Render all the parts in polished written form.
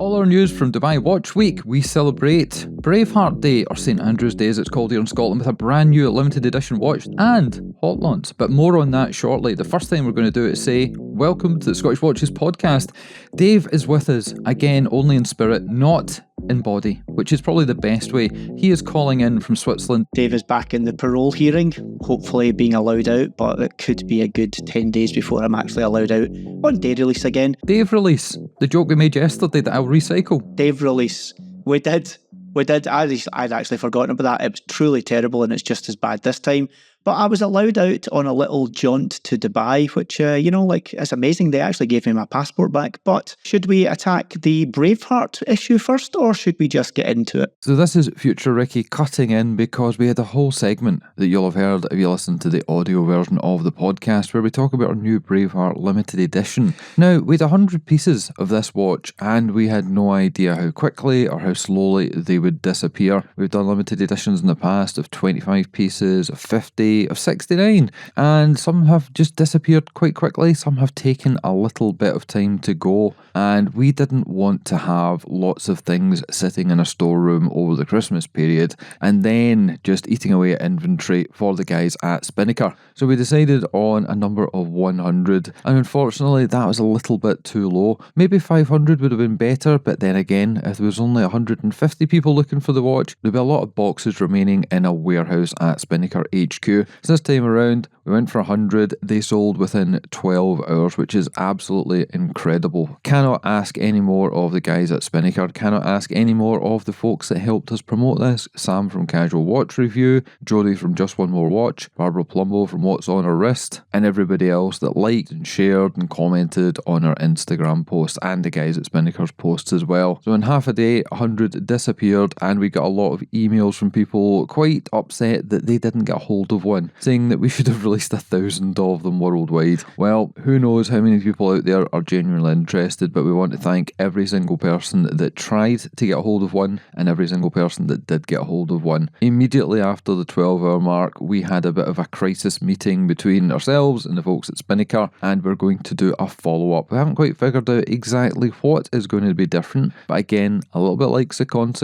All our news from Dubai Watch Week. We celebrate Braveheart Day, or St Andrew's Day as it's called here in Scotland, with a brand new limited edition watch and hot launch. But more on that shortly. The first thing we're going to do is say welcome to the Scottish Watches podcast. Dave is with us again, only in spirit, not in body, which is probably the best way. He is calling in from Switzerland. Dave is back in the parole hearing, hopefully being allowed out, but it could be a good 10 days before I'm actually allowed out on day release again. Dave release, the joke we made yesterday that I'll recycle. Dave release. We did. I'd actually forgotten about that. It was truly terrible and it's just as bad this time. But I was allowed out on a little jaunt to Dubai, which, it's amazing. They actually gave me my passport back. But should we attack the Braveheart issue first, or should we just get into it? So this is Future Ricky cutting in because we had a whole segment that you'll have heard if you listen to the audio version of the podcast where we talk about our new Braveheart limited edition. Now, we had 100 pieces of this watch and we had no idea how quickly or how slowly they would disappear. We've done limited editions in the past of 25 pieces, of 50, of 69, and some have just disappeared quite quickly. Some have taken a little bit of time to go, and we didn't want to have lots of things sitting in a storeroom over the Christmas period and then just eating away at inventory for the guys at Spinnaker. So we decided on a number of 100, and unfortunately that was a little bit too low. Maybe 500 would have been better, but then again, if there was only 150 people looking for the watch, there'd be a lot of boxes remaining in a warehouse at Spinnaker HQ. So this time around, we went for 100. They sold within 12 hours, which is absolutely incredible. Cannot ask any more of the guys at Spinnaker. Cannot ask any more of the folks that helped us promote this. Sam from Casual Watch Review, Jodie from Just One More Watch, Barbara Plumbo from What's On Her Wrist, and everybody else that liked and shared and commented on our Instagram posts and the guys at Spinnaker's posts as well. So in half a day, 100 disappeared, and we got a lot of emails from people quite upset that they didn't get a hold of one, saying that we should have released 1,000 of them worldwide. Well, who knows how many people out there are genuinely interested, but we want to thank every single person that tried to get a hold of one and every single person that did get a hold of one. Immediately after the 12-hour mark, we had a bit of a crisis meeting between ourselves and the folks at Spinnaker, and we're going to do a follow-up. We haven't quite figured out exactly what is going to be different, but again, a little bit like Second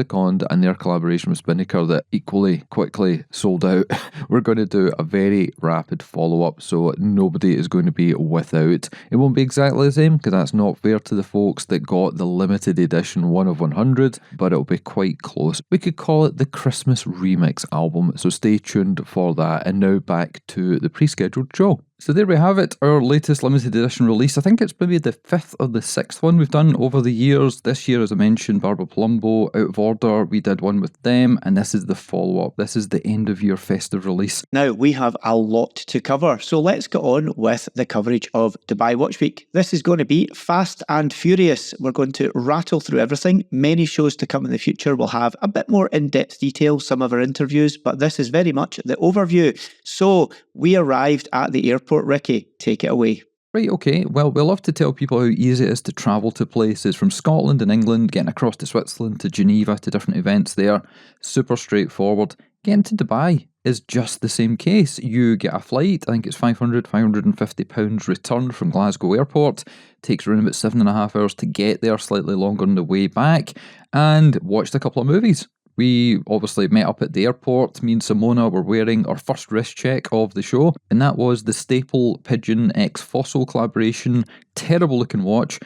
and their collaboration with Spinnaker that equally quickly sold out. We're going to do a very rapid follow-up, so nobody is going to be without. It won't be exactly the same because that's not fair to the folks that got the limited edition 1 of 100, but it'll be quite close. We could call it the Christmas Remix album, so stay tuned for that. And now back to the pre-scheduled show. So there we have it, our latest limited edition release. I think it's maybe the 5th or the 6th one we've done over the years. This year, as I mentioned, Barbara Plumbo, Out of Order, we did one with them, and this is the follow-up. This is the end of year festive release. Now, we have a lot to cover, so let's get on with the coverage of Dubai Watch Week. This is going to be fast and furious. We're going to rattle through everything. Many shows to come in the future will have a bit more in-depth detail, some of our interviews, but this is very much the overview. So, we arrived at the airport. Ricky, take it away. Right, okay. Well, we love to tell people how easy it is to travel to places from Scotland and England, getting across to Switzerland, to Geneva, to different events there. Super straightforward. Getting to Dubai is just the same case. You get a flight, I think it's £550 return from Glasgow Airport. Takes around about 7.5 hours to get there, slightly longer on the way back, and watched a couple of movies. We obviously met up at the airport. Me and Simona were wearing our first wrist check of the show, and that was the Staple Pigeon X Fossil collaboration. Terrible looking watch.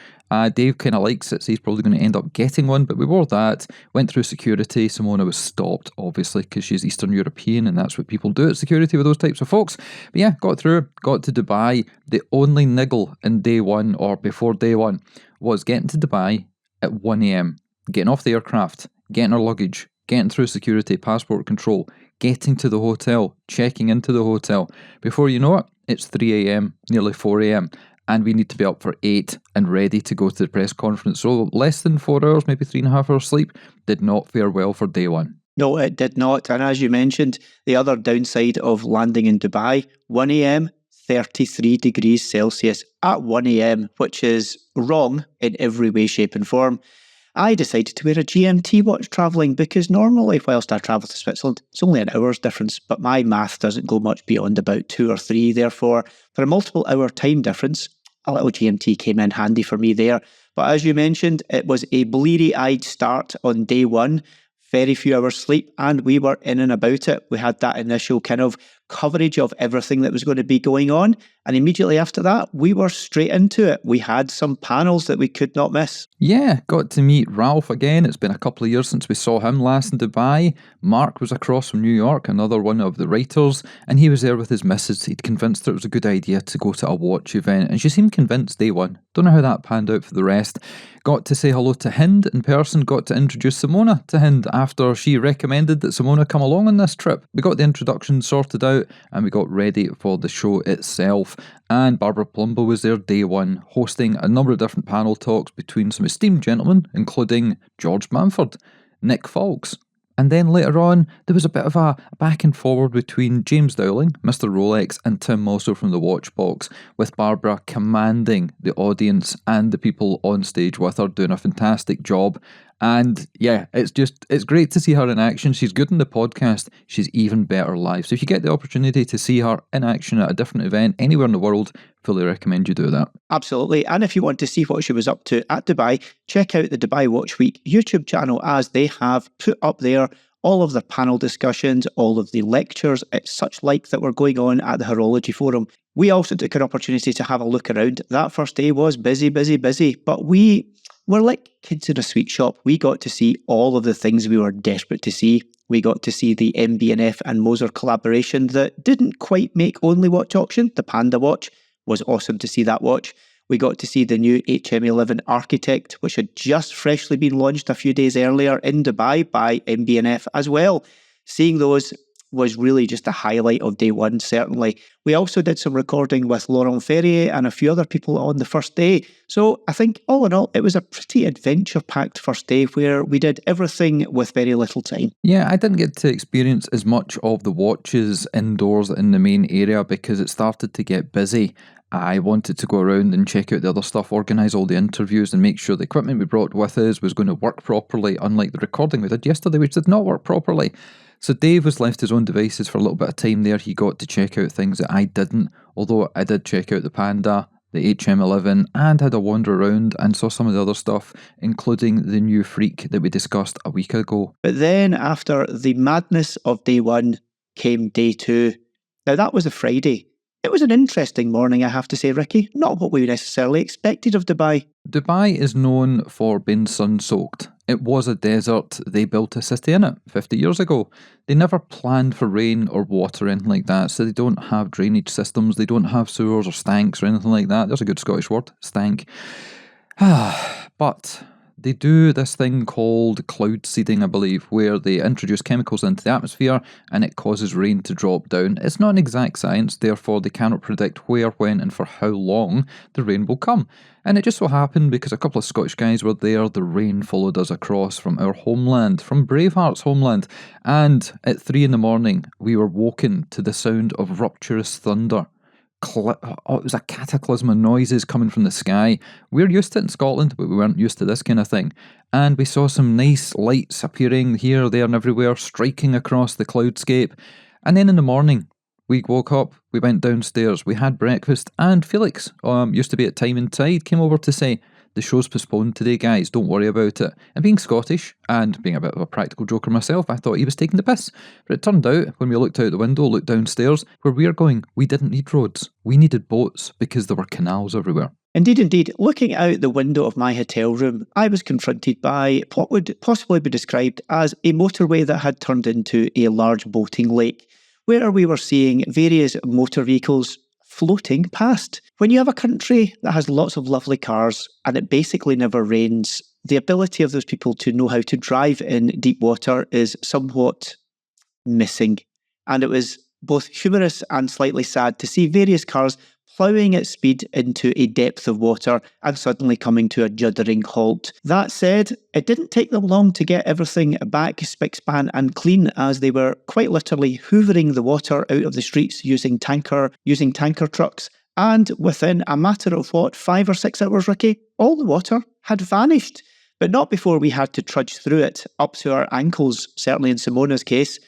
Dave kind of likes it, so he's probably going to end up getting one, but we wore that, went through security. Simona was stopped, obviously, because she's Eastern European, and that's what people do at security with those types of folks. But yeah, got through, got to Dubai. The only niggle in day one, or before day one, was getting to Dubai at 1 a.m, getting off the aircraft, getting our luggage, getting through security, passport control, getting to the hotel, checking into the hotel. Before you know it, it's 3 a.m, nearly 4 a.m, and we need to be up for 8 and ready to go to the press conference. So less than 4 hours, maybe 3.5 hours sleep, did not fare well for day one. No, it did not. And as you mentioned, the other downside of landing in Dubai, 1 a.m, 33 degrees Celsius at 1 a.m, which is wrong in every way, shape and form. I decided to wear a GMT watch travelling because normally whilst I travel to Switzerland, it's only an hour's difference, but my math doesn't go much beyond about 2 or 3. Therefore, for a multiple hour time difference, a little GMT came in handy for me there. But as you mentioned, it was a bleary-eyed start on day one. Very few hours sleep, and we were in and about it. We had that initial kind of coverage of everything that was going to be going on. And immediately after that, we were straight into it. We had some panels that we could not miss. Yeah, got to meet Ralph again. It's been a couple of years since we saw him last in Dubai. Mark was across from New York, another one of the writers, and he was there with his missus. He'd convinced her it was a good idea to go to a watch event, and she seemed convinced day one. Don't know how that panned out for the rest. Got to say hello to Hind in person, got to introduce Simona to Hind after she recommended that Simona come along on this trip. We got the introduction sorted out and we got ready for the show itself. And Barbara Plumbo was there day one, hosting a number of different panel talks between some esteemed gentlemen, including George Manford, Nick Foulkes. And then later on, there was a bit of a back and forward between James Dowling, Mr. Rolex, and Tim Mosso from the Watchbox, with Barbara commanding the audience and the people on stage with her, doing a fantastic job. And yeah, it's great to see her in action. She's good in the podcast. She's even better live. So if you get the opportunity to see her in action at a different event anywhere in the world, fully recommend you do that. Absolutely. And if you want to see what she was up to at Dubai, check out the Dubai Watch Week YouTube channel, as they have put up there all of the panel discussions, all of the lectures, such like that were going on at the Horology Forum. We also took an opportunity to have a look around. That first day was busy, but we were like kids in a sweet shop. We got to see all of the things we were desperate to see. We got to see the MB&F and Moser collaboration that didn't quite make only watch auction. The Panda watch was awesome to see that watch. We got to see the new HM11 Architect, which had just freshly been launched a few days earlier in Dubai by MB&F as well. Seeing those was really just a highlight of day one, certainly. We also did some recording with Laurent Ferrier and a few other people on the first day. So I think all in all, it was a pretty adventure-packed first day where we did everything with very little time. Yeah, I didn't get to experience as much of the watches indoors in the main area because it started to get busy. I wanted to go around and check out the other stuff, organise all the interviews and make sure the equipment we brought with us was going to work properly, unlike the recording we did yesterday, which did not work properly. So Dave was left his own devices for a little bit of time there. He got to check out things that I didn't, although I did check out the Panda, the HM11, and had a wander around and saw some of the other stuff, including the new Freak that we discussed a week ago. But then after the madness of day one came day two. Now that was a Friday. It was an interesting morning, I have to say, Ricky. Not what we necessarily expected of Dubai. Dubai is known for being sun-soaked. It was a desert. They built a city in it 50 years ago. They never planned for rain or water or anything like that, so they don't have drainage systems. They don't have sewers or stanks or anything like that. There's a good Scottish word, stank. But they do this thing called cloud seeding, I believe, where they introduce chemicals into the atmosphere and it causes rain to drop down. It's not an exact science, therefore they cannot predict where, when and for how long the rain will come. And it just so happened, because a couple of Scottish guys were there, the rain followed us across from our homeland, from Braveheart's homeland. And at 3 a.m, we were woken to the sound of rapturous thunder. It was a cataclysm of noises coming from the sky. We're used to it in Scotland, but we weren't used to this kind of thing. And we saw some nice lights appearing here, there and everywhere, striking across the cloudscape. And then in the morning, we woke up, we went downstairs, we had breakfast, and Felix, used to be at Time and Tide, came over to say, the show's postponed today, guys, don't worry about it. And being Scottish, and being a bit of a practical joker myself, I thought he was taking the piss. But it turned out, when we looked out the window, looked downstairs, where we were going, we didn't need roads. We needed boats, because there were canals everywhere. Indeed. Looking out the window of my hotel room, I was confronted by what would possibly be described as a motorway that had turned into a large boating lake, where we were seeing various motor vehicles floating past. When you have a country that has lots of lovely cars and it basically never rains, the ability of those people to know how to drive in deep water is somewhat missing. And it was both humorous and slightly sad to see various cars ploughing at speed into a depth of water and suddenly coming to a juddering halt. That said, it didn't take them long to get everything back spick, span and clean, as they were quite literally hoovering the water out of the streets using tanker trucks. And within a matter of 5 or 6 hours, Ricky, all the water had vanished. But not before we had to trudge through it up to our ankles, certainly in Simona's case,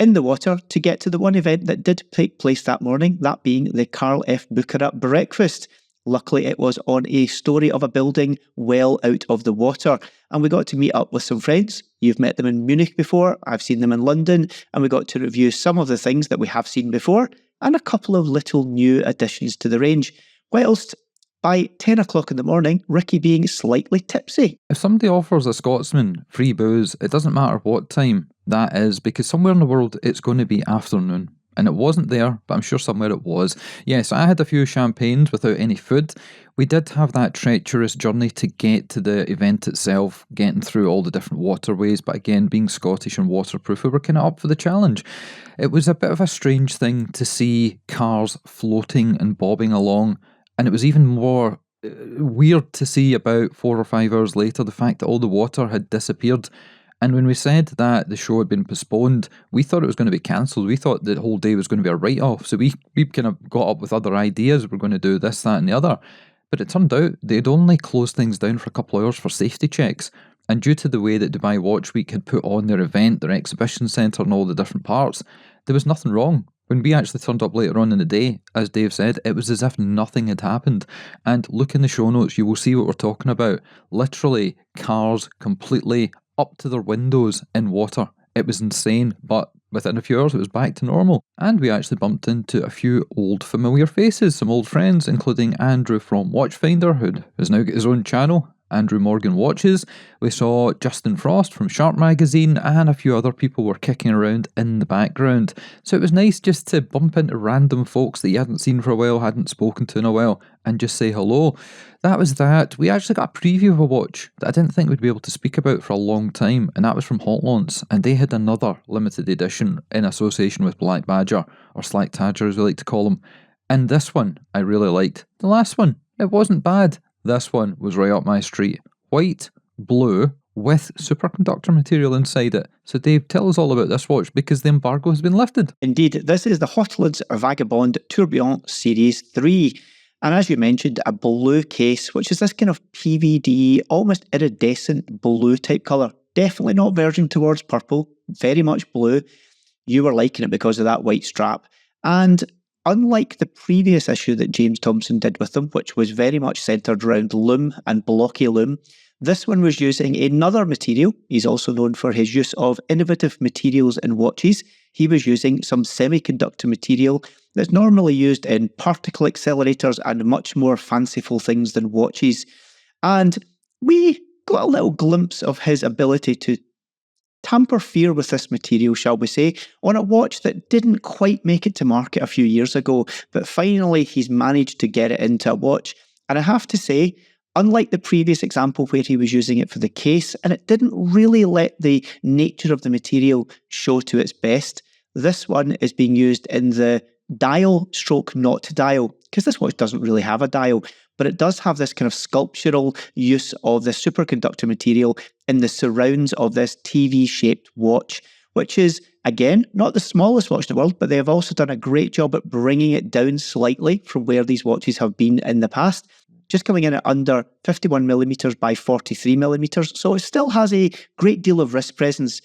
in the water to get to the one event that did take place that morning, that being the Carl F. Bucherer breakfast. Luckily, it was on a story of a building well out of the water, and we got to meet up with some friends. You've met them in Munich before, I've seen them in London, and we got to review some of the things that we have seen before, and a couple of little new additions to the range, whilst by 10 o'clock in the morning, Ricky being slightly tipsy. If somebody offers a Scotsman free booze, it doesn't matter what time that is, because somewhere in the world it's going to be afternoon. And it wasn't there, but I'm sure somewhere it was. Yes, I had a few champagnes without any food. We did have that treacherous journey to get to the event itself, getting through all the different waterways, but again, being Scottish and waterproof, we were kind of up for the challenge. It was a bit of a strange thing to see cars floating and bobbing along, and it was even more weird to see about 4 or 5 hours later the fact that all the water had disappeared. And when we said that the show had been postponed, we thought it was going to be cancelled. We thought the whole day was going to be a write-off. So we kind of got up with other ideas. We're going to do this, that and the other. But it turned out they'd only closed things down for a couple of hours for safety checks. And due to the way that Dubai Watch Week had put on their event, their exhibition centre and all the different parts, there was nothing wrong. When we actually turned up later on in the day, as Dave said, it was as if nothing had happened. And look in the show notes, you will see what we're talking about. Literally, cars completely up to their windows in water. It was insane, but within a few hours it was back to normal. And we actually bumped into a few old familiar faces, some old friends, including Andrew from Watchfinder, who has now got his own channel, Andrew Morgan Watches. We saw Justin Frost from Sharp Magazine, and a few other people were kicking around in the background. So it was nice just to bump into random folks that you hadn't seen for a while, hadn't spoken to in a while, and just say hello. That was that. We actually got a preview of a watch that I didn't think we'd be able to speak about for a long time, and that was from Hotlons, and they had another limited edition in association with Black Badger, or Slack Tadger as we like to call them. And this one I really liked. The last one, it wasn't bad. This one was right up my street. White, blue, with superconductor material inside it. So Dave, tell us all about this watch, because the embargo has been lifted. Indeed, this is the Hotlons Vagabond Tourbillon Series 3. And as you mentioned, a blue case, which is this kind of PVD, almost iridescent blue type colour. Definitely not verging towards purple, very much blue. You were liking it because of that white strap. And unlike the previous issue that James Thompson did with them, which was very much centred around loom and blocky loom, this one was using another material. He's also known for his use of innovative materials in watches. He was using some semiconductor material that's normally used in particle accelerators and much more fanciful things than watches. And we got a little glimpse of his ability to tamper fear with this material, shall we say, on a watch that didn't quite make it to market a few years ago, but finally he's managed to get it into a watch. And I have to say, unlike the previous example where he was using it for the case, and it didn't really let the nature of the material show to its best, this one is being used in the dial stroke not dial, because this watch doesn't really have a dial, but it does have this kind of sculptural use of the superconductor material in the surrounds of this TV-shaped watch, which is, again, not the smallest watch in the world, but they have also done a great job at bringing it down slightly from where these watches have been in the past, just coming in at under 51mm by 43mm, so it still has a great deal of wrist presence.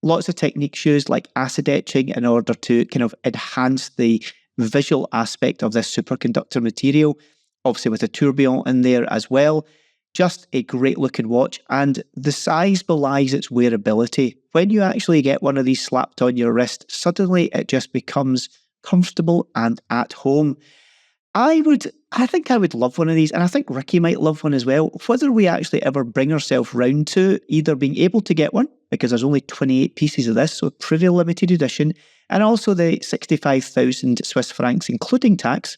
Lots of techniques used like acid etching in order to kind of enhance the visual aspect of this superconductor material, obviously with a tourbillon in there as well. Just a great looking watch, and the size belies its wearability. When you actually get one of these slapped on your wrist, suddenly it just becomes comfortable and at home. I think I would love one of these, and I think Ricky might love one as well. Whether we actually ever bring ourselves round to either being able to get one, because there's only 28 pieces of this, so pretty limited edition, and also the 65,000 Swiss francs, including tax,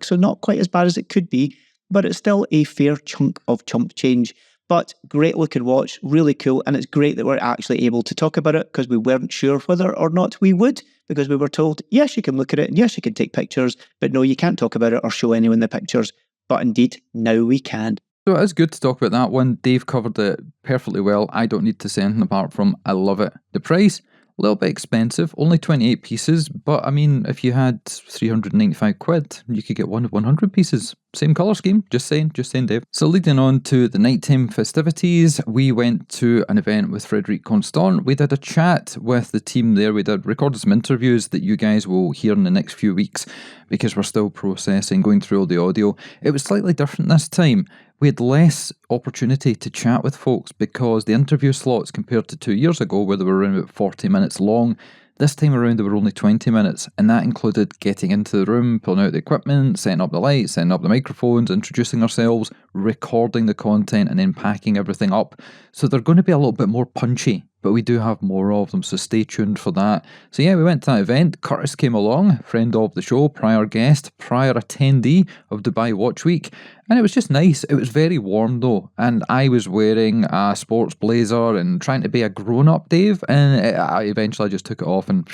so not quite as bad as it could be, but it's still a fair chunk of chump change. But great looking watch, really cool, and it's great that we're actually able to talk about it, because we weren't sure whether or not we would, because we were told, yes, you can look at it, and yes, you can take pictures, but no, you can't talk about it or show anyone the pictures. But indeed, now we can. So it is good to talk about that one. Dave covered it perfectly well. I don't need to say anything apart from I love it. The price, A little bit expensive, only 28 pieces, but I mean, if you had 395 quid, you could get one of 100 pieces. Same colour scheme, just saying, Dave. So leading on to the nighttime festivities, we went to an event with Frederic Constant. We did a chat with the team there. We did recorded some interviews that you guys will hear in the next few weeks because we're still processing, going through all the audio. It was slightly different this time. We had less opportunity to chat with folks because the interview slots compared to 2 years ago, where they were around about 40 minutes long, this time around they were only 20 minutes, and that included getting into the room, pulling out the equipment, setting up the lights, setting up the microphones, introducing ourselves, recording the content, and then packing everything up. So they're going to be a little bit more punchy, but we do have more of them, so stay tuned for that. So yeah, we went to that event. Curtis came along, friend of the show, prior guest, prior attendee of Dubai Watch Week, and it was just nice. It was very warm though, and I was wearing a sports blazer and trying to be a grown-up Dave, and I eventually just took it off and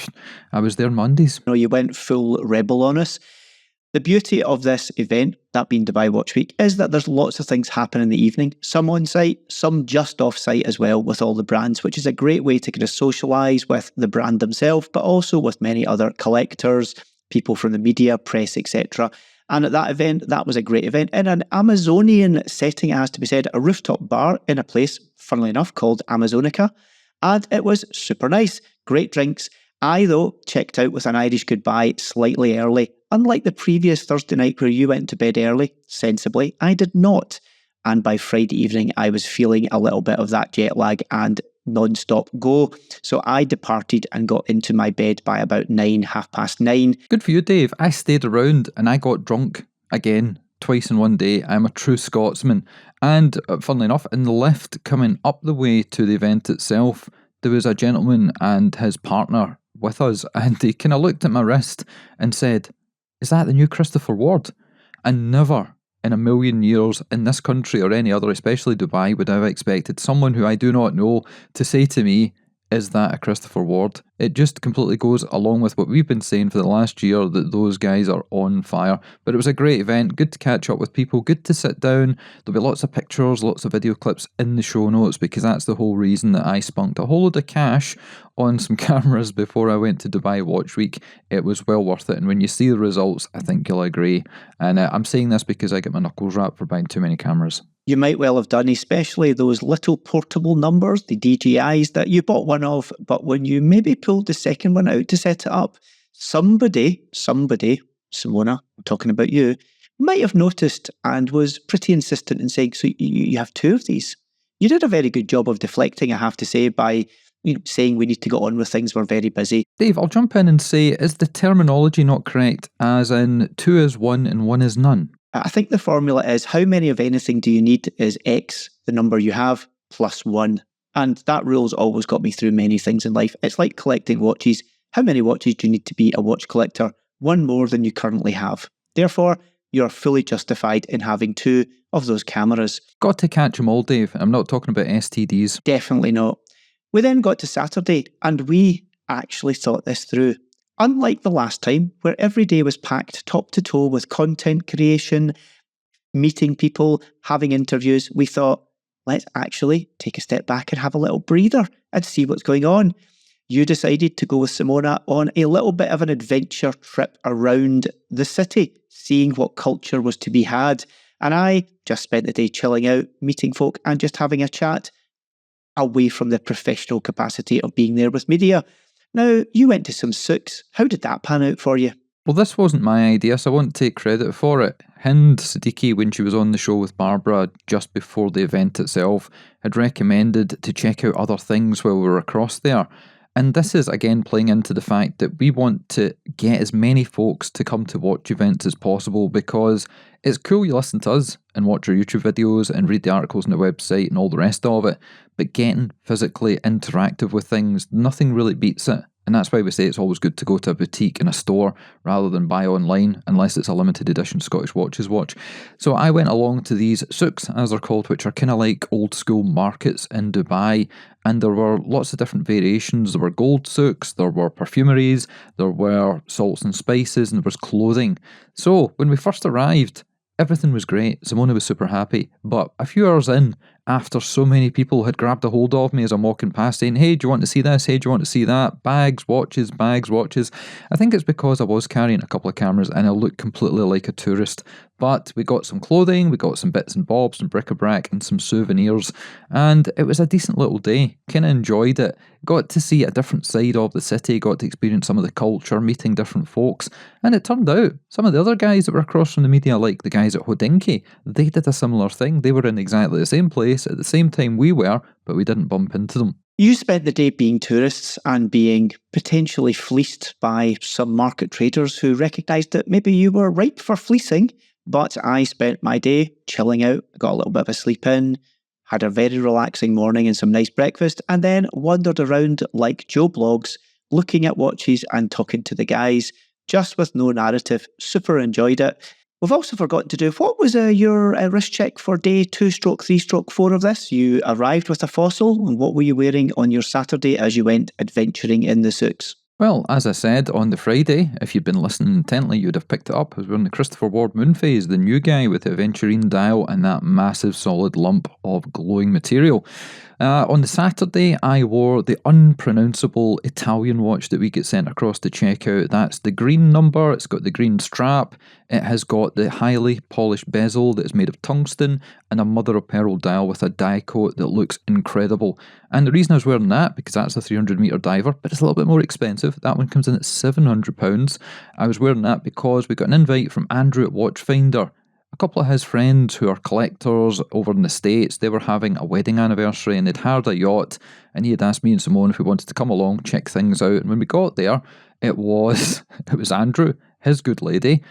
I was there Mondays. You went full rebel on us. The beauty of this event, that being Dubai Watch Week, is that there's lots of things happen in the evening, some on site, some just off site as well with all the brands, which is a great way to kind of socialise with the brand themselves, but also with many other collectors, people from the media, press, etc. And at that event, that was a great event in an Amazonian setting, as to be said, a rooftop bar in a place, funnily enough, called Amazonica. And it was super nice, great drinks. I, though, checked out with an Irish goodbye slightly early. Unlike the previous Thursday night where you went to bed early, sensibly, I did not. And by Friday evening, I was feeling a little bit of that jet lag and non-stop go. So I departed and got into my bed by about 9:30. Good for you, Dave. I stayed around and I got drunk again. Twice in one day. I'm a true Scotsman. And funnily enough, in the lift coming up the way to the event itself, there was a gentleman and his partner with us, and he kind of looked at my wrist and said, "Is that the new Christopher Ward?" And never in a million years in this country or any other, especially Dubai, would I have expected someone who I do not know to say to me, "Is that a Christopher Ward?" It just completely goes along with what we've been saying for the last year, that those guys are on fire. But it was a great event, good to catch up with people, good to sit down. There'll be lots of pictures, lots of video clips in the show notes, because that's the whole reason that I spunked a whole load of cash on some cameras before I went to Dubai Watch Week. It was well worth it, and when you see the results, I think you'll agree. And I'm saying this because I get my knuckles wrapped for buying too many cameras. You might well have done, especially those little portable numbers, the DJIs that you bought one of, but when you maybe pulled the second one out to set it up, somebody, Simona, I'm talking about you, might have noticed and was pretty insistent in saying, "So you have two of these?" You did a very good job of deflecting, I have to say, by saying we need to go on with things, we're very busy. Dave, I'll jump in and say, is the terminology not correct, as in 2 is 1 and 1 is none? I think the formula is how many of anything do you need is X, the number you have, plus 1. And that rule's always got me through many things in life. It's like collecting watches. How many watches do you need to be a watch collector? 1 more than you currently have. Therefore, you're fully justified in having 2 of those cameras. Got to catch them all, Dave. I'm not talking about STDs. Definitely not. We then got to Saturday and we actually thought this through. Unlike the last time, where every day was packed top to toe with content creation, meeting people, having interviews, we thought, let's actually take a step back and have a little breather and see what's going on. You decided to go with Simona on a little bit of an adventure trip around the city, seeing what culture was to be had. And I just spent the day chilling out, meeting folk and just having a chat away from the professional capacity of being there with media. Now, you went to some souks. How did that pan out for you? Well, this wasn't my idea, so I won't take credit for it. Hind Siddiqui, when she was on the show with Barbara just before the event itself, had recommended to check out other things while we were across there. And this is again playing into the fact that we want to get as many folks to come to watch events as possible, because it's cool you listen to us and watch our YouTube videos and read the articles on the website and all the rest of it, but getting physically interactive with things, nothing really beats it. And that's why we say it's always good to go to a boutique in a store rather than buy online, unless it's a limited edition Scottish Watches watch. So I went along to these souks, as they're called, which are kind of like old school markets in Dubai. And there were lots of different variations. There were gold souks, there were perfumeries, there were salts and spices, and there was clothing. So when we first arrived, everything was great. Simona was super happy. But a few hours in, after so many people had grabbed a hold of me as I'm walking past saying, hey, do you want to see this? Hey, do you want to see that? Bags, watches, bags, watches. I think it's because I was carrying a couple of cameras and I looked completely like a tourist. But we got some clothing, we got some bits and bobs, some bric-a-brac and some souvenirs, and it was a decent little day. Kind of enjoyed it. Got to see a different side of the city, got to experience some of the culture, meeting different folks, and it turned out some of the other guys that were across from the media, like the guys at Hodinky, they did a similar thing. They were in exactly the same place at the same time we were, but we didn't bump into them. You spent the day being tourists and being potentially fleeced by some market traders who recognised that maybe you were ripe for fleecing. But I spent my day chilling out, got a little bit of a sleep in, had a very relaxing morning and some nice breakfast, and then wandered around like Joe Blogs, looking at watches and talking to the guys, just with no narrative. Super enjoyed it. We've also forgotten to do, what was your wrist check for day 2/3/4 of this? You arrived with a fossil, and what were you wearing on your Saturday as you went adventuring in the souks? Well, as I said on the Friday, if you'd been listening intently, you'd have picked it up. I was wearing the Christopher Ward Moonphase, the new guy with the aventurine dial and that massive solid lump of glowing material. On the Saturday, I wore the unpronounceable Italian watch that we get sent across to check out. That's the green number, it's got the green strap, it has got the highly polished bezel that is made of tungsten, and a mother of pearl dial with a die coat that looks incredible. And the reason I was wearing that, because that's a 300 metre diver, but it's a little bit more expensive. That one comes in at £700. I was wearing that because we got an invite from Andrew at Watchfinder. A couple of his friends who are collectors over in the States, they were having a wedding anniversary and they'd hired a yacht, and he had asked me and Simone if we wanted to come along, check things out. And when we got there, it was Andrew, his good lady,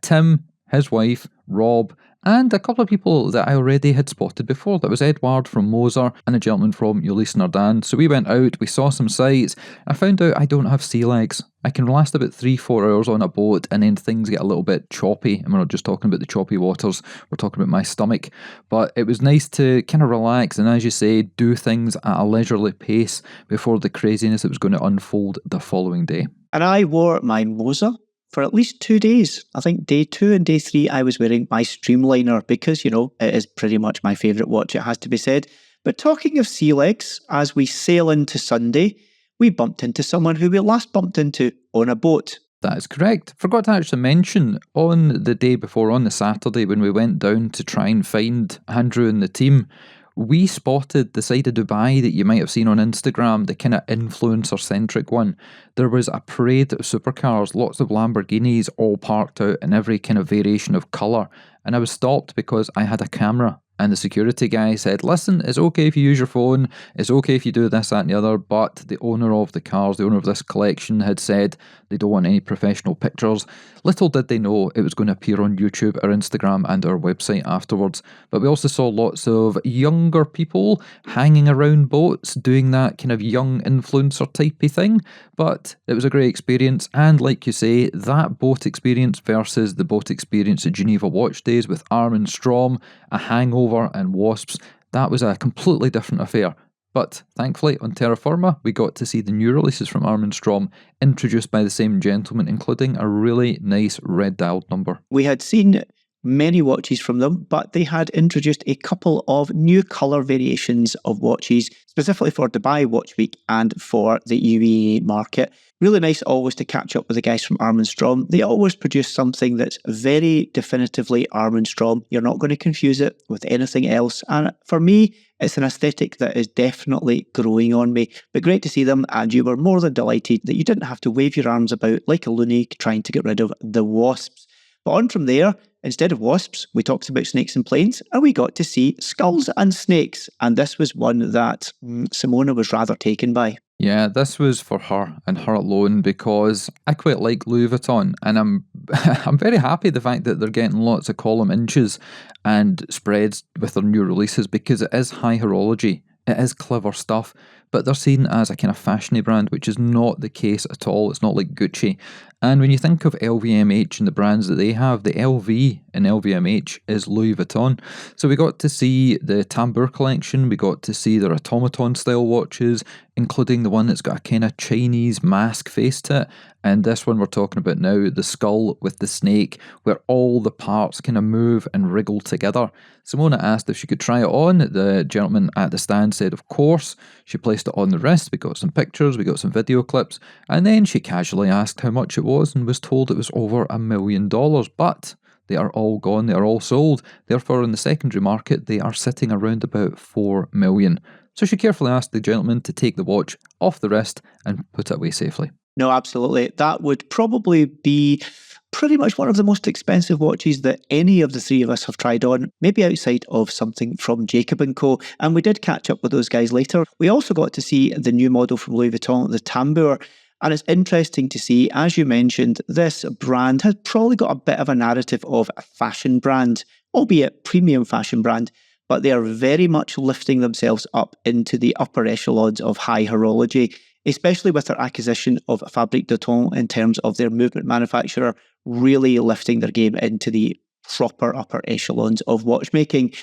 Tim, his wife, Rob, and a couple of people that I already had spotted before. That was Edward from Moser and a gentleman from Ulysse Nardan. So we went out, we saw some sights. I found out I don't have sea legs. I can last about 3-4 hours on a boat and then things get a little bit choppy. And we're not just talking about the choppy waters, we're talking about my stomach. But it was nice to kind of relax and, as you say, do things at a leisurely pace before the craziness that was going to unfold the following day. And I wore my Moser for at least 2 days. I think day 2 and day 3 I was wearing my Streamliner because, it is pretty much my favourite watch, it has to be said. But talking of sea legs, as we sail into Sunday, we bumped into someone who we last bumped into on a boat. That is correct. Forgot to actually mention, on the day before, on the Saturday, when we went down to try and find Andrew and the team, we spotted the side of Dubai that you might have seen on Instagram, the kind of influencer-centric one. There was a parade of supercars, lots of Lamborghinis all parked out in every kind of variation of colour. And I was stopped because I had a camera. And the security guy said, listen, it's okay if you use your phone, it's okay if you do this, that and the other, but the owner of the cars, the owner of this collection had said they don't want any professional pictures. Little did they know it was going to appear on YouTube, our Instagram and our website afterwards. But we also saw lots of younger people hanging around boats, doing that kind of young influencer typey thing. But it was a great experience, and like you say, that boat experience versus the boat experience at Geneva Watch Days with Armin Strom, a hangover and wasps, that was a completely different affair. But thankfully, on Terra Firma, we got to see the new releases from Armin Strom, introduced by the same gentleman, including a really nice red dialed number. We had seen many watches from them, but they had introduced a couple of new colour variations of watches, specifically for Dubai Watch Week and for the UAE market. Really nice always to catch up with the guys from Armin Strom. They always produce something that's very definitively Armin Strom. You're not going to confuse it with anything else. And for me, it's an aesthetic that is definitely growing on me. But great to see them, and you were more than delighted that you didn't have to wave your arms about like a loony trying to get rid of the wasps. But on from there, instead of wasps, we talked about snakes and planes, and we got to see skulls and snakes. And this was one that Simona was rather taken by. Yeah, this was for her and her alone, because I quite like Louis Vuitton, and I'm very happy the fact that they're getting lots of column inches and spreads with their new releases, because it is high horology. It is clever stuff, but they're seen as a kind of fashiony brand, which is not the case at all. It's not like Gucci. And when you think of LVMH and the brands that they have, the LV in LVMH is Louis Vuitton. So we got to see the Tambour collection, we got to see their automaton style watches, including the one that's got a kind of Chinese mask face to it. And this one we're talking about now, the skull with the snake, where all the parts kind of move and wriggle together. Simona asked if she could try it on. The gentleman at the stand said, of course. She placed it on the wrist. We got some pictures, we got some video clips. And then she casually asked how much it was and was told it was over $1 million. But they are all gone, they are all sold. Therefore, in the secondary market, they are sitting around about $4 million. So she carefully asked the gentleman to take the watch off the wrist and put it away safely. No, absolutely. That would probably be pretty much one of the most expensive watches that any of the three of us have tried on, maybe outside of something from Jacob & Co. And we did catch up with those guys later. We also got to see the new model from Louis Vuitton, the Tambour. And it's interesting to see, as you mentioned, this brand has probably got a bit of a narrative of a fashion brand, albeit premium fashion brand, but they are very much lifting themselves up into the upper echelons of high horology, especially with their acquisition of Fabrique d'Automne in terms of their movement manufacturer, really lifting their game into the proper upper echelons of watchmaking.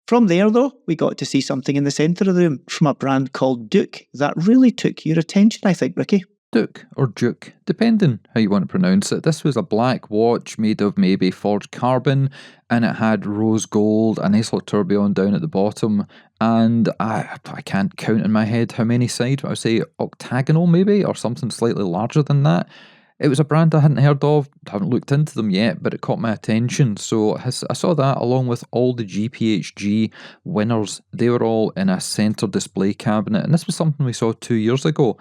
From there, though, we got to see something in the centre of the room from a brand called Duke that really took your attention, I think, Ricky. Duke or Duke, depending how you want to pronounce it. This was a black watch made of maybe forged carbon, and it had rose gold, a nice little tourbillon down at the bottom, and I can't count in my head how many sides, but I would say octagonal maybe, or something slightly larger than that. It was a brand I hadn't heard of, haven't looked into them yet, but it caught my attention. So I saw that along with all the GPHG winners. They were all in a centre display cabinet, and this was something we saw 2 years ago.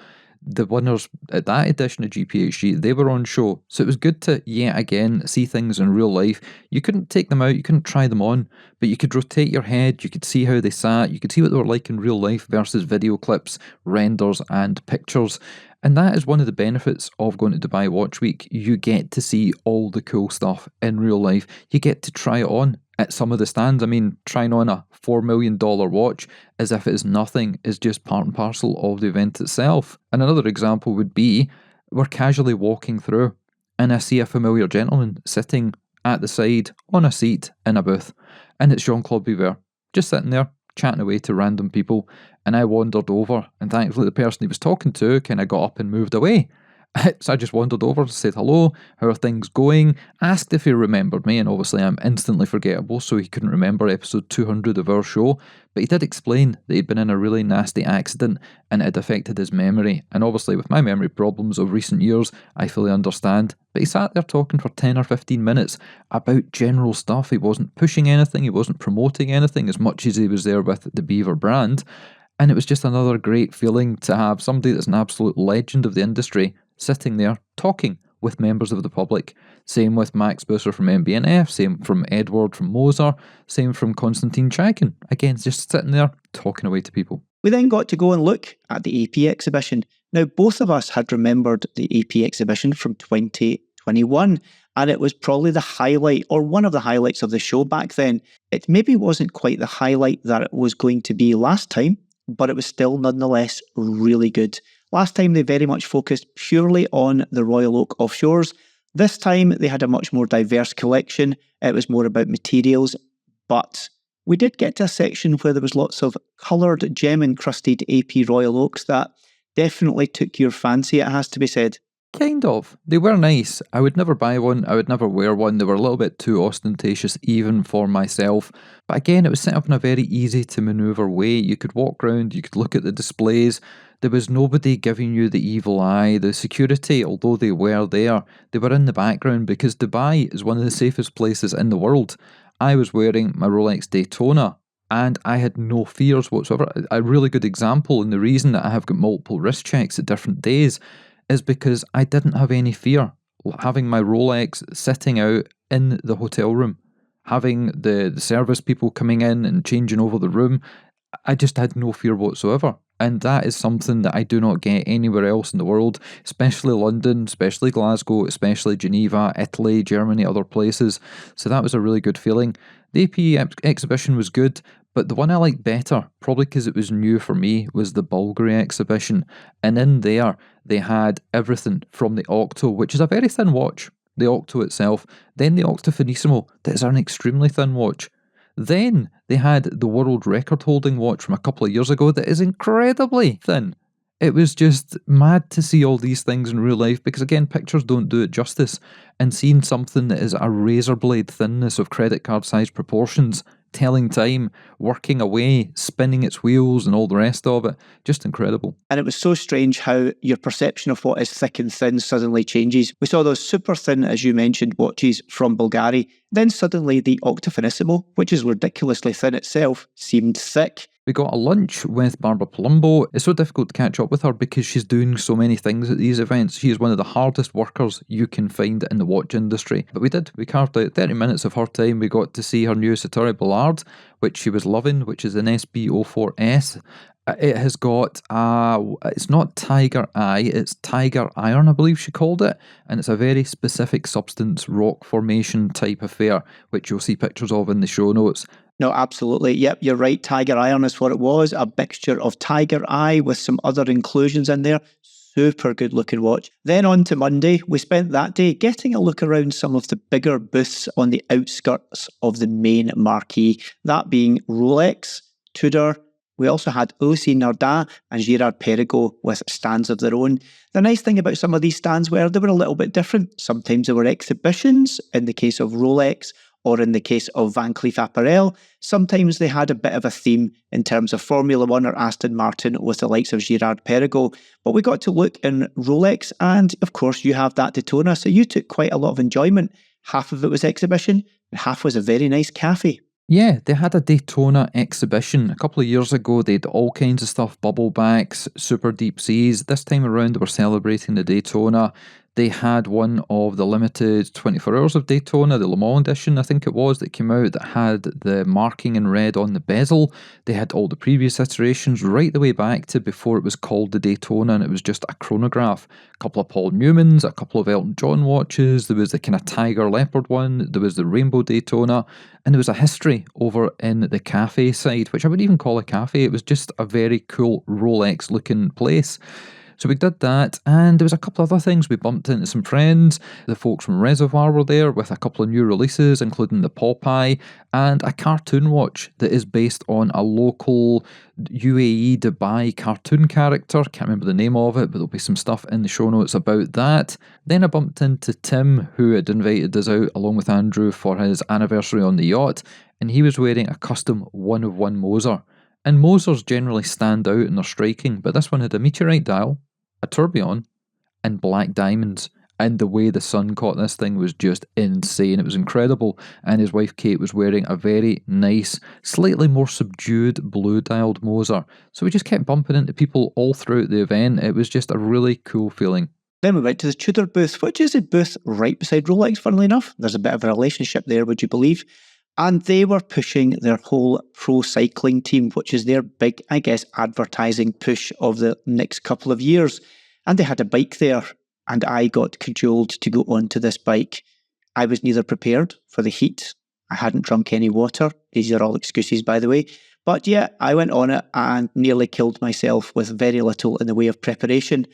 The winners at that edition of GPHG, they were on show. So it was good to, yet again, see things in real life. You couldn't take them out, you couldn't try them on, but you could rotate your head, you could see how they sat, you could see what they were like in real life versus video clips, renders and pictures. And that is one of the benefits of going to Dubai Watch Week. You get to see all the cool stuff in real life. You get to try it on at some of the stands. I mean, trying on a $4 million watch as if it is nothing is just part and parcel of the event itself. And another example would be, we're casually walking through and I see a familiar gentleman sitting at the side on a seat in a booth. And it's Jean-Claude Biver, just sitting there, chatting away to random people. And I wandered over, and thankfully the person he was talking to kind of got up and moved away. So I just wandered over, said hello, how are things going, asked if he remembered me, and obviously I'm instantly forgettable, so he couldn't remember episode 200 of our show, but he did explain that he'd been in a really nasty accident and it had affected his memory, and obviously with my memory problems of recent years, I fully understand, but he sat there talking for 10 or 15 minutes about general stuff. He wasn't pushing anything, he wasn't promoting anything as much as he was there with the Beaver brand, and it was just another great feeling to have somebody that's an absolute legend of the industry sitting there talking with members of the public. Same with Max Busser from MBNF, same from Edward from Moser, same from Konstantin Chaikin. Again, just sitting there talking away to people. We then got to go and look at the AP exhibition. Now, both of us had remembered the AP exhibition from 2021, and it was probably the highlight, or one of the highlights of the show back then. It maybe wasn't quite the highlight that it was going to be last time, but it was still nonetheless really good. Last time they very much focused purely on the Royal Oak offshores. This time they had a much more diverse collection. It was more about materials, but we did get to a section where there was lots of coloured gem-encrusted AP Royal Oaks that definitely took your fancy, it has to be said. Kind of. They were nice. I would never buy one. I would never wear one. They were a little bit too ostentatious even for myself. But again, it was set up in a very easy to manoeuvre way. You could walk around, you could look at the displays. There was nobody giving you the evil eye. The security, although they were there, they were in the background because Dubai is one of the safest places in the world. I was wearing my Rolex Daytona and I had no fears whatsoever. A really good example, and the reason that I have got multiple wrist checks at different days is because I didn't have any fear having my Rolex sitting out in the hotel room, having the service people coming in and changing over the room. I just had no fear whatsoever. And that is something that I do not get anywhere else in the world, especially London, especially Glasgow, especially Geneva, Italy, Germany, other places. So that was a really good feeling. The AP exhibition was good, but the one I liked better, probably because it was new for me, was the Bulgari exhibition. And in there, they had everything from the Octo, which is a very thin watch, the Octo itself, then the Octo Finissimo, that is an extremely thin watch. Then they had the world record holding watch from a couple of years ago that is incredibly thin. It was just mad to see all these things in real life because, again, pictures don't do it justice. And seeing something that is a razor blade thinness of credit card size proportions, telling time, working away, spinning its wheels, and all the rest of it, just incredible. And it was so strange how your perception of what is thick and thin suddenly changes. We saw those super thin, as you mentioned, watches from Bulgari. Then suddenly the Octafinissimo, which is ridiculously thin itself, seemed thick. We got a lunch with Barbara Palumbo. It's so difficult to catch up with her because she's doing so many things at these events. She is one of the hardest workers you can find in the watch industry. But we did. We carved out 30 minutes of her time. We got to see her new Satori Ballard, which she was loving, which is an SB04S. It has got it's not Tiger Eye, it's Tiger Iron, I believe she called it. And it's a very specific substance, rock formation type affair, which you'll see pictures of in the show notes. No, absolutely. Yep, you're right. Tiger Iron is what it was. A mixture of Tiger Eye with some other inclusions in there. Super good looking watch. Then on to Monday, we spent that day getting a look around some of the bigger booths on the outskirts of the main marquee, that being Rolex, Tudor. We also had Aussi Nardin and Girard-Perregaux with stands of their own. The nice thing about some of these stands were they were a little bit different. Sometimes they were exhibitions, in the case of Rolex, or in the case of Van Cleef Apparel. Sometimes they had a bit of a theme in terms of Formula One or Aston Martin with the likes of Girard-Perregaux. But we got to look in Rolex, and of course you have that Daytona, so you took quite a lot of enjoyment. Half of it was exhibition, and half was a very nice cafe. Yeah, they had a Daytona exhibition. A couple of years ago, they had all kinds of stuff, bubble backs, super deep seas. This time around, they were celebrating the Daytona. They had one of the limited 24 Hours of Daytona, the Le Mans edition, I think it was, that came out that had the marking in red on the bezel. They had all the previous iterations right the way back to before it was called the Daytona and it was just a chronograph. A couple of Paul Newmans, a couple of Elton John watches, there was the kind of tiger leopard one, there was the Rainbow Daytona, and there was a history over in the cafe side, which I wouldn't even call a cafe, it was just a very cool Rolex looking place. So we did that, and there was a couple of other things. We bumped into some friends. The folks from Reservoir were there with a couple of new releases, including the Popeye, and a cartoon watch that is based on a local UAE Dubai cartoon character. Can't remember the name of it, but there'll be some stuff in the show notes about that. Then I bumped into Tim, who had invited us out along with Andrew for his anniversary on the yacht, and he was wearing a custom 1/1 Moser. And Mosers generally stand out in their striking, but this one had a meteorite dial, a tourbillon, and black diamonds. And the way the sun caught this thing was just insane. It was incredible. And his wife Kate was wearing a very nice, slightly more subdued blue dialed Moser. So we just kept bumping into people all throughout the event. It was just a really cool feeling. Then we went to the Tudor booth, which is a booth right beside Rolex, funnily enough. There's a bit of a relationship there, would you believe? And they were pushing their whole pro cycling team, which is their big, I guess, advertising push of the next couple of years. And they had a bike there, and I got cajoled to go onto this bike. I was neither prepared for the heat. I hadn't drunk any water. These are all excuses, by the way. But yeah, I went on it and nearly killed myself with very little in the way of preparation.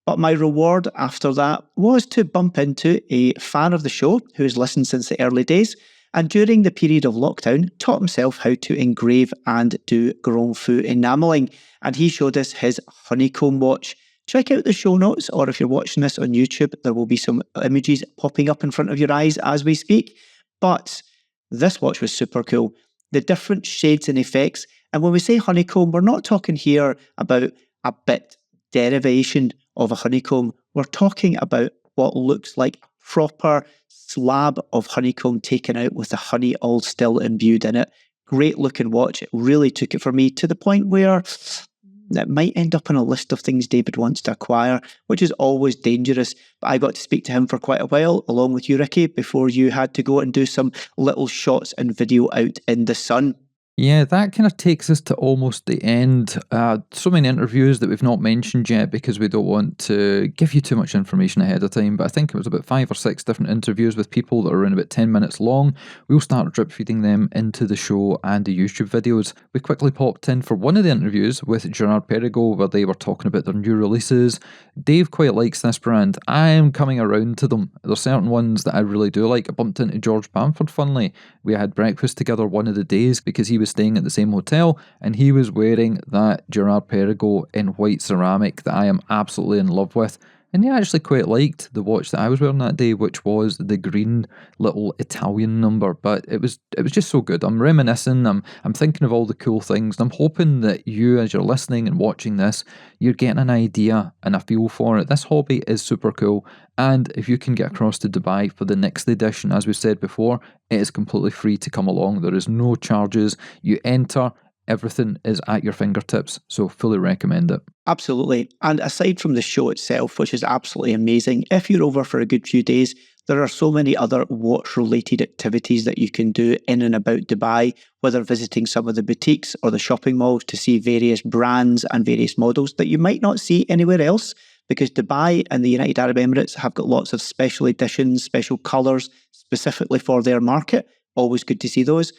But my reward after that was to bump into a fan of the show who has listened since the early days, and during the period of lockdown, taught himself how to engrave and do Grand Fou enamelling. And he showed us his honeycomb watch. Check out the show notes, or if you're watching this on YouTube, there will be some images popping up in front of your eyes as we speak. But this watch was super cool. The different shades and effects. And when we say honeycomb, we're not talking here about a bit derivation of a honeycomb. We're talking about what looks like a proper slab of honeycomb taken out with the honey all still imbued in it. Great looking watch. It really took it for me to the point where it might end up on a list of things David wants to acquire, which is always dangerous. But I got to speak to him for quite a while, along with you, Ricky, before you had to go and do some little shots and video out in the sun. Yeah, that kind of takes us to almost the end. So many interviews that we've not mentioned yet because we don't want to give you too much information ahead of time, but I think it was about 5 or 6 different interviews with people that are around about 10 minutes long. We'll start drip feeding them into the show and the YouTube videos. We quickly popped in for one of the interviews with Girard-Perregaux where they were talking about their new releases. Dave quite likes this brand. I am coming around to them. There's certain ones that I really do like. I bumped into George Bamford, funnily. We had breakfast together one of the days because he was was staying at the same hotel, and he was wearing that Gerard Perigo in white ceramic that I am absolutely in love with. And he actually quite liked the watch that I was wearing that day, which was the green little Italian number. But it was just so good. I'm reminiscing. I'm thinking of all the cool things. And I'm hoping that you, as you're listening and watching this, you're getting an idea and a feel for it. This hobby is super cool. And if you can get across to Dubai for the next edition, as we said before, it is completely free to come along. There is no charges. You enter. Everything is at your fingertips, so fully recommend it. Absolutely. And aside from the show itself, which is absolutely amazing, if you're over for a good few days, there are so many other watch-related activities that you can do in and about Dubai, whether visiting some of the boutiques or the shopping malls to see various brands and various models that you might not see anywhere else, because Dubai and the United Arab Emirates have got lots of special editions, special colours, specifically for their market. Always good to see those.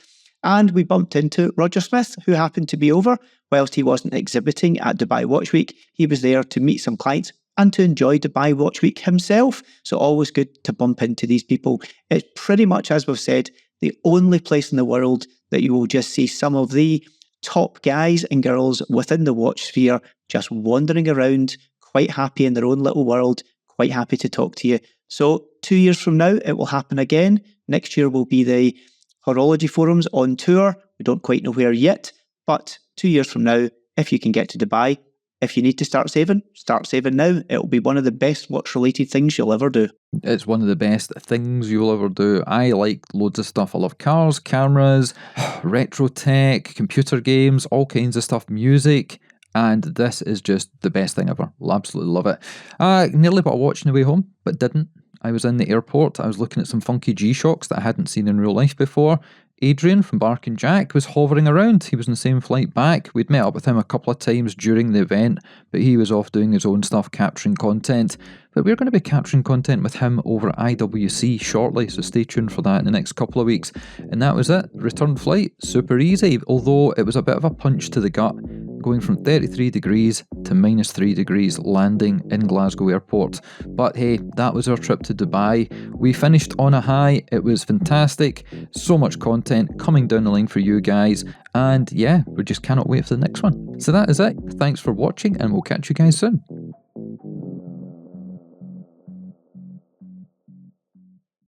And we bumped into Roger Smith, who happened to be over. Whilst he wasn't exhibiting at Dubai Watch Week, he was there to meet some clients and to enjoy Dubai Watch Week himself. So always good to bump into these people. It's pretty much, as we've said, the only place in the world that you will just see some of the top guys and girls within the watch sphere just wandering around, quite happy in their own little world, quite happy to talk to you. So 2 years from now, it will happen again. Next year will be the Horology Forums on tour. We don't quite know where yet, but 2 years from now, if you can get to Dubai, if you need to start saving now. It'll be one of the best watch-related things you'll ever do. It's one of the best things you'll ever do. I like loads of stuff. I love cars, cameras, retro tech, computer games, all kinds of stuff, music. And this is just the best thing ever. I'll absolutely love it. Nearly bought a watch on the way home, but didn't. I was in the airport. I was looking at some funky G-Shocks that I hadn't seen in real life before. Adrian from Bark and Jack was hovering around. He was on the same flight back. We'd met up with him a couple of times during the event, but he was off doing his own stuff, capturing content. But we're going to be capturing content with him over at IWC shortly, so stay tuned for that in the next couple of weeks. And that was it. Return flight, super easy, although it was a bit of a punch to the gut, going from 33 degrees to -3 degrees landing in Glasgow Airport. But hey, that was our trip to Dubai. We finished on a high. It was fantastic. So much content coming down the line for you guys. And yeah, we just cannot wait for the next one. So that is it. Thanks for watching, and we'll catch you guys soon.